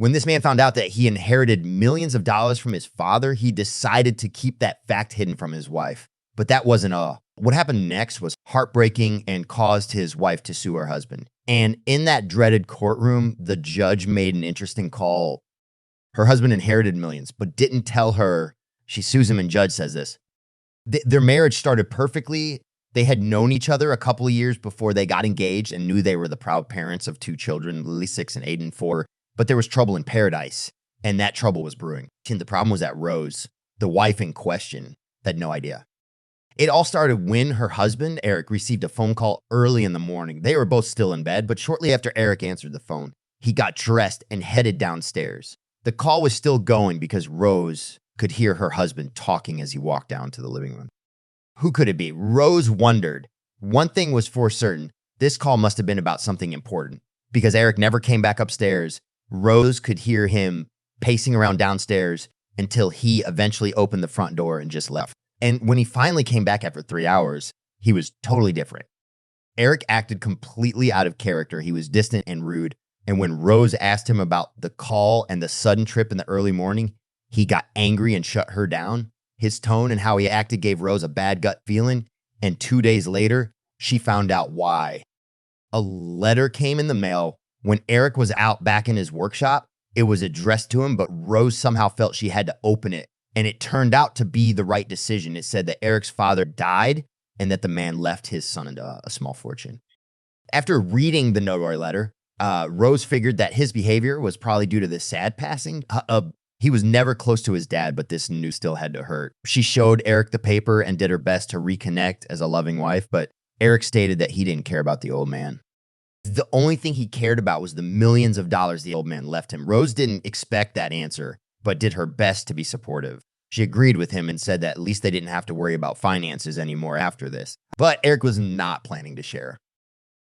When this man found out that he inherited millions of dollars from his father, he decided to keep that fact hidden from his wife. But that wasn't all. What happened next was heartbreaking and caused his wife to sue her husband. And in that dreaded courtroom, the judge made an interesting call. Her husband inherited millions, but didn't tell her. She sues him, and judge says this. Their marriage started perfectly. They had known each other a couple of years before they got engaged and knew they were the proud parents of 2 children, Lily 6 and Aiden 4. But there was trouble in paradise, and that trouble was brewing. And the problem was that Rose, the wife in question, had no idea. It all started when her husband, Eric, received a phone call early in the morning. They were both still in bed, but shortly after Eric answered the phone, he got dressed and headed downstairs. The call was still going because Rose could hear her husband talking as he walked down to the living room. Who could it be? Rose wondered. One thing was for certain. This call must have been about something important because Eric never came back upstairs. Rose could hear him pacing around downstairs until he eventually opened the front door and just left. And when he finally came back after 3 hours, he was totally different. Eric acted completely out of character. He was distant and rude. And when Rose asked him about the call and the sudden trip in the early morning, he got angry and shut her down. His tone and how he acted gave Rose a bad gut feeling. And 2 days later, she found out why. A letter came in the mail when Eric was out back in his workshop. It was addressed to him, but Rose somehow felt she had to open it. And it turned out to be the right decision. It said that Eric's father died and that the man left his son a small fortune. After reading the notary letter, Rose figured that his behavior was probably due to the sad passing. He was never close to his dad, but this news still had to hurt. She showed Eric the paper and did her best to reconnect as a loving wife, but Eric stated that he didn't care about the old man. The only thing he cared about was the millions of dollars the old man left him. Rose didn't expect that answer, but did her best to be supportive. She agreed with him and said that at least they didn't have to worry about finances anymore after this. But Eric was not planning to share.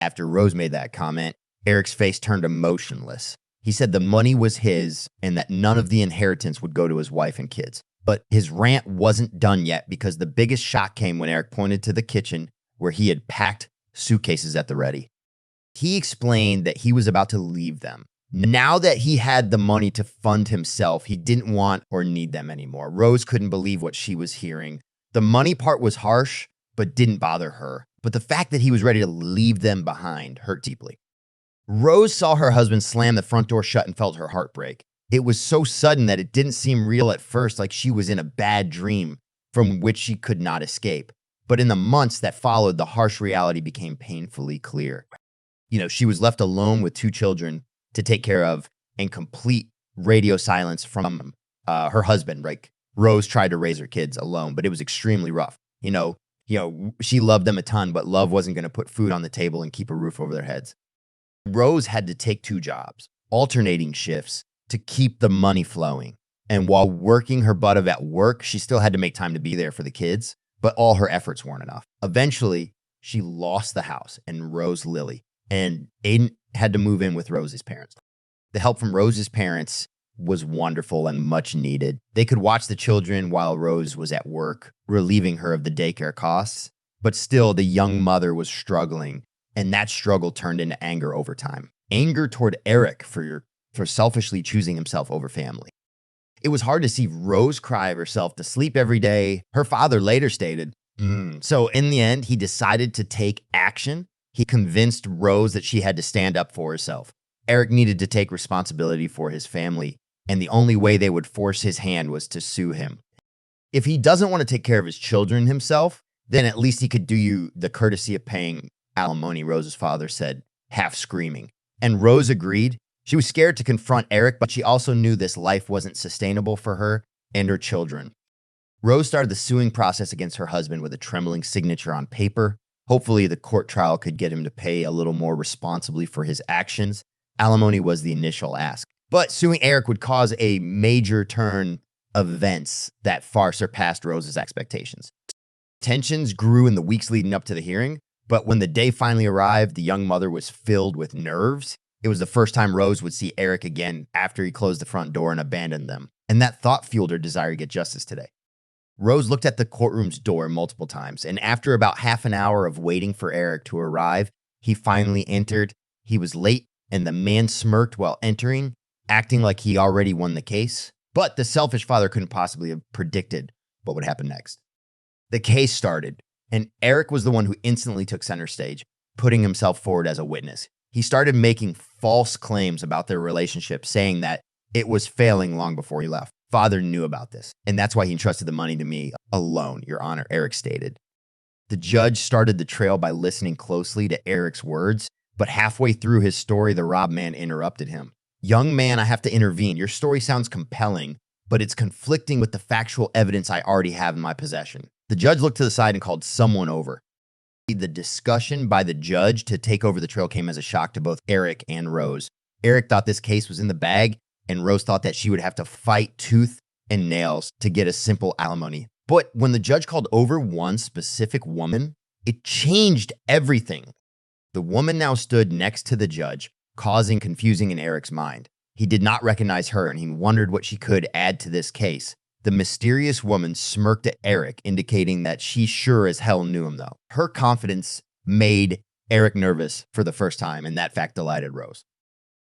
After Rose made that comment, Eric's face turned emotionless. He said the money was his and that none of the inheritance would go to his wife and kids. But his rant wasn't done yet because the biggest shock came when Eric pointed to the kitchen where he had packed suitcases at the ready. He explained that he was about to leave them. Now that he had the money to fund himself, he didn't want or need them anymore. Rose couldn't believe what she was hearing. The money part was harsh, but didn't bother her. But the fact that he was ready to leave them behind hurt deeply. Rose saw her husband slam the front door shut and felt her heart break. It was so sudden that it didn't seem real at first, like she was in a bad dream from which she could not escape. But in the months that followed, the harsh reality became painfully clear. She was left alone with 2 children to take care of and complete radio silence from her husband. Right? Rose tried to raise her kids alone, but it was extremely rough. She loved them a ton, but love wasn't going to put food on the table and keep a roof over their heads. Rose had to take 2 jobs, alternating shifts to keep the money flowing. And while working her butt off at work, she still had to make time to be there for the kids, but all her efforts weren't enough. Eventually, she lost the house and Rose Lily, and Aiden had to move in with Rose's parents. The help from Rose's parents was wonderful and much needed. They could watch the children while Rose was at work, relieving her of the daycare costs. But still, the young mother was struggling, and that struggle turned into anger over time. Anger toward Eric for selfishly choosing himself over family. It was hard to see Rose cry herself to sleep every day. Her father later stated, So in the end, he decided to take action. He convinced Rose that she had to stand up for herself. Eric needed to take responsibility for his family, and the only way they would force his hand was to sue him. If he doesn't want to take care of his children himself, then at least he could do you the courtesy of paying alimony, Rose's father said, half screaming. And Rose agreed. She was scared to confront Eric, but she also knew this life wasn't sustainable for her and her children. Rose started the suing process against her husband with a trembling signature on paper. Hopefully, the court trial could get him to pay a little more responsibly for his actions. Alimony was the initial ask. But suing Eric would cause a major turn of events that far surpassed Rose's expectations. Tensions grew in the weeks leading up to the hearing, but when the day finally arrived, the young mother was filled with nerves. It was the first time Rose would see Eric again after he closed the front door and abandoned them. And that thought fueled her desire to get justice today. Rose looked at the courtroom's door multiple times, and after about half an hour of waiting for Eric to arrive, he finally entered. He was late, and the man smirked while entering. acting like he already won the case. But the selfish father couldn't possibly have predicted what would happen next. The case started, and Eric was the one who instantly took center stage, putting himself forward as a witness. He started making false claims about their relationship, saying that it was failing long before he left. Father knew about this, and that's why he entrusted the money to me alone, Your Honor, Eric stated. The judge started the trial by listening closely to Eric's words, but halfway through his story, the rob man interrupted him. Young man, I have to intervene. Your story sounds compelling, but it's conflicting with the factual evidence I already have in my possession. The judge looked to the side and called someone over. The discussion by the judge to take over the trial came as a shock to both Eric and Rose. Eric thought this case was in the bag, and Rose thought that she would have to fight tooth and nails to get a simple alimony. But when the judge called over one specific woman, it changed everything. The woman now stood next to the judge, causing confusion in Eric's mind. He did not recognize her, and he wondered what she could add to this case. The mysterious woman smirked at Eric, indicating that she sure as hell knew him, though. Her confidence made Eric nervous for the first time, and that fact delighted Rose.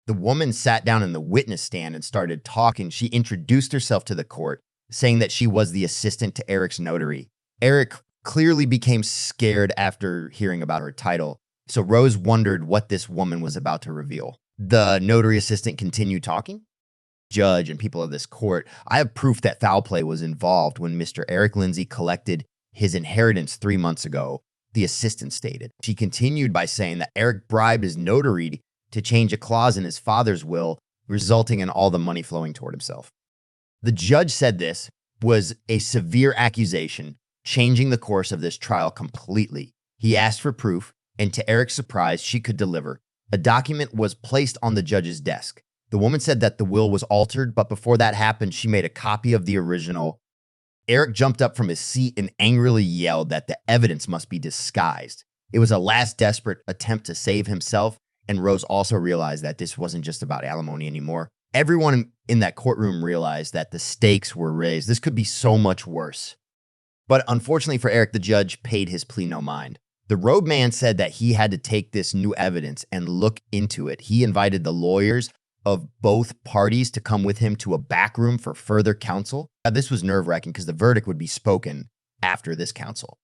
The woman sat down in the witness stand and started talking. She introduced herself to the court, saying that she was the assistant to Eric's notary. Eric clearly became scared after hearing about her title, so Rose wondered what this woman was about to reveal. The notary assistant continued talking. Judge and people of this court, I have proof that foul play was involved when Mr. Eric Lindsay collected his inheritance 3 months ago, the assistant stated. She continued by saying that Eric bribed his notary to change a clause in his father's will, resulting in all the money flowing toward himself. The judge said this was a severe accusation, changing the course of this trial completely. He asked for proof, and to Eric's surprise, she could deliver. A document was placed on the judge's desk. The woman said that the will was altered, but before that happened, she made a copy of the original. Eric jumped up from his seat and angrily yelled that the evidence must be disguised. It was a last desperate attempt to save himself, and Rose also realized that this wasn't just about alimony anymore. Everyone in that courtroom realized that the stakes were raised. This could be so much worse. But unfortunately for Eric, the judge paid his plea no mind. The roadman said that he had to take this new evidence and look into it. He invited the lawyers of both parties to come with him to a back room for further counsel. Now, this was nerve-wracking because the verdict would be spoken after this counsel.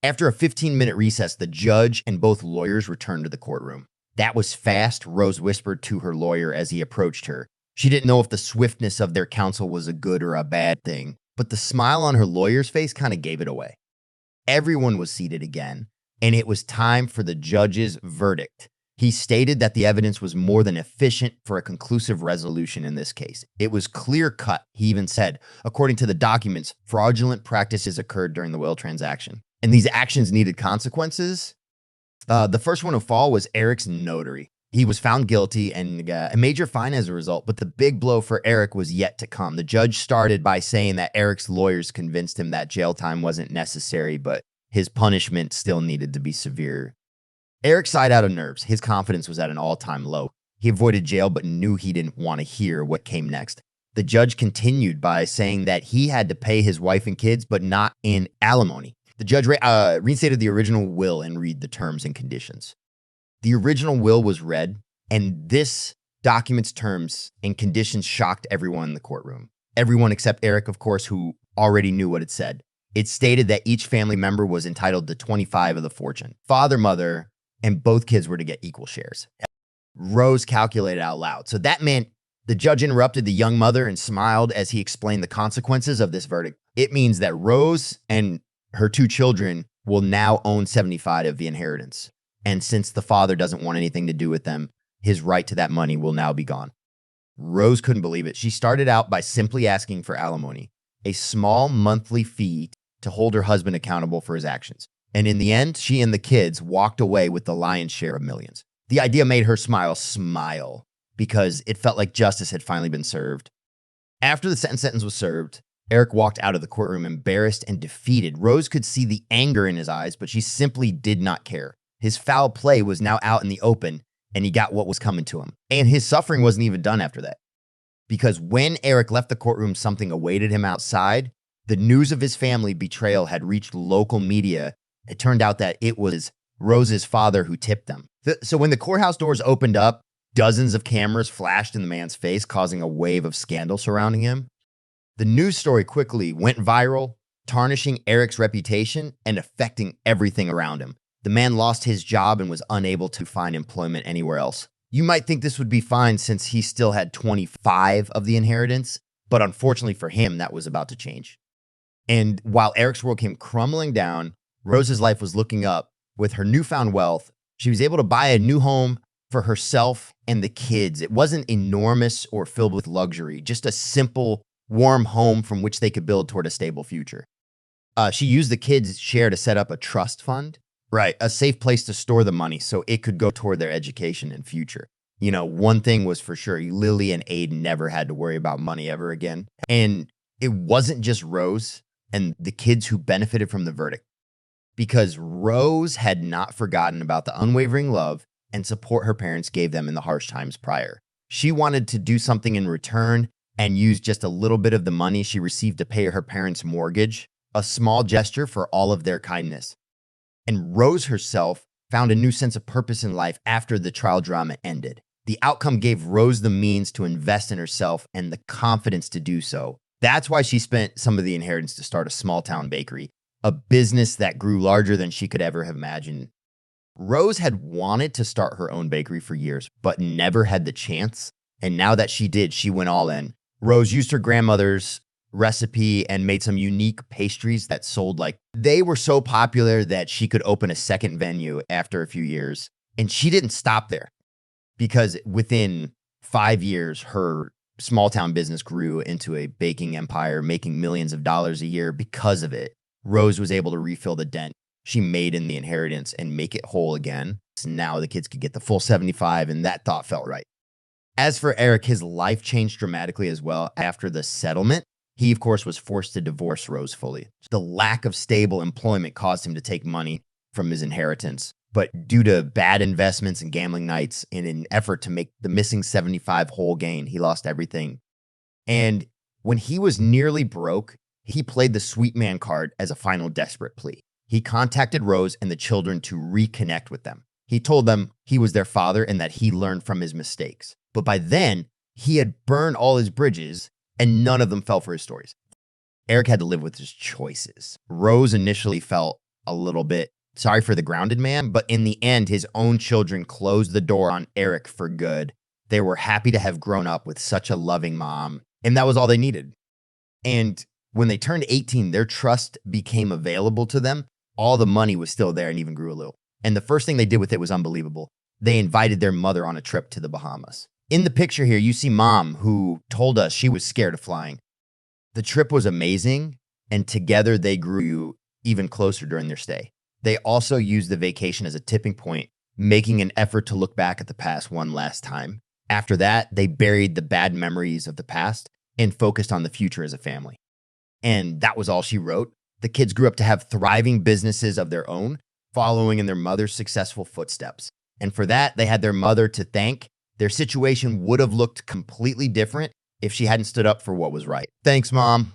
After a 15-minute recess, the judge and both lawyers returned to the courtroom. That was fast, Rose whispered to her lawyer as he approached her. She didn't know if the swiftness of their counsel was a good or a bad thing, but the smile on her lawyer's face kind of gave it away. Everyone was seated again, and it was time for the judge's verdict. He stated that the evidence was more than efficient for a conclusive resolution in this case. It was clear-cut, he even said. According to the documents, fraudulent practices occurred during the will transaction, and these actions needed consequences. The first one to fall was Eric's notary. He was found guilty and a major fine as a result, but the big blow for Eric was yet to come. The judge started by saying that Eric's lawyers convinced him that jail time wasn't necessary, but his punishment still needed to be severe. Eric sighed out of nerves. His confidence was at an all-time low. He avoided jail, but knew he didn't want to hear what came next. The judge continued by saying that he had to pay his wife and kids, but not in alimony. The judge restated the original will and read the terms and conditions. The original will was read, and this document's terms and conditions shocked everyone in the courtroom. Everyone except Eric, of course, who already knew what it said. It stated that each family member was entitled to 25 of the fortune. Father, mother, and both kids were to get equal shares. Rose calculated out loud. So that meant the judge interrupted the young mother and smiled as he explained the consequences of this verdict. It means that Rose and her 2 children will now own 75 of the inheritance. And since the father doesn't want anything to do with them, his right to that money will now be gone. Rose couldn't believe it. She started out by simply asking for alimony, a small monthly fee to hold her husband accountable for his actions. And in the end, she and the kids walked away with the lion's share of millions. The idea made her smile because it felt like justice had finally been served. After the sentence was served, Eric walked out of the courtroom embarrassed and defeated. Rose could see the anger in his eyes, but she simply did not care. His foul play was now out in the open, and he got what was coming to him. And his suffering wasn't even done after that. Because when Eric left the courtroom, something awaited him outside. The news of his family betrayal had reached local media. It turned out that it was Rose's father who tipped them. So when the courthouse doors opened up Dozens of cameras flashed in the man's face, causing a wave of scandal surrounding him. The news story quickly went viral, tarnishing Eric's reputation and affecting everything around him. The man lost his job and was unable to find employment anywhere else. You might think this would be fine since he still had 25 of the inheritance, but unfortunately for him, that was about to change. And while Eric's world came crumbling down, Rose's life was looking up. With her newfound wealth, she was able to buy a new home for herself and the kids. It wasn't enormous or filled with luxury, just a simple, warm home from which they could build toward a stable future. She used the kids' share to set up a trust fund, right? A safe place to store the money so it could go toward their education and future. You know, one thing was for sure, Lily and Aiden never had to worry about money ever again. And it wasn't just Rose and the kids who benefited from the verdict, because Rose had not forgotten about the unwavering love and support her parents gave them in the harsh times prior. She wanted to do something in return and use just a little bit of the money she received to pay her parents' mortgage, a small gesture for all of their kindness. And Rose herself found a new sense of purpose in life after the trial drama ended. The outcome gave Rose the means to invest in herself and the confidence to do so. That's why she spent some of the inheritance to start a small town bakery, a business that grew larger than she could ever have imagined. Rose had wanted to start her own bakery for years, but never had the chance. And now that she did, she went all in. Rose used her grandmother's recipe and made some unique pastries that sold like they were so popular that she could open a second venue after a few years. And she didn't stop there, because within 5 years, her small town business grew into a baking empire, making millions of dollars a year because of it. Rose was able to refill the dent she made in the inheritance and make it whole again. So now the kids could get the full 75, and that thought felt right. As for Eric, his life changed dramatically as well. After the settlement, he, of course, was forced to divorce Rose fully. The lack of stable employment caused him to take money from his inheritance. But due to bad investments and gambling nights, in an effort to make the missing 75 whole gain, he lost everything. And when he was nearly broke, he played the sweet man card as a final desperate plea. He contacted Rose and the children to reconnect with them. He told them he was their father and that he learned from his mistakes. But by then, he had burned all his bridges and none of them fell for his stories. Eric had to live with his choices. Rose initially felt a little bit sorry for the grounded man, but in the end, his own children closed the door on Eric for good. They were happy to have grown up with such a loving mom, and that was all they needed. And when they turned 18, their trust became available to them. All the money was still there and even grew a little. And the first thing they did with it was unbelievable. They invited their mother on a trip to the Bahamas. In the picture here, you see Mom, who told us she was scared of flying. The trip was amazing, and together they grew even closer during their stay. They also used the vacation as a tipping point, making an effort to look back at the past one last time. After that, they buried the bad memories of the past and focused on the future as a family. And that was all she wrote. The kids grew up to have thriving businesses of their own, following in their mother's successful footsteps. And for that, they had their mother to thank. Their situation would have looked completely different if she hadn't stood up for what was right. Thanks, Mom.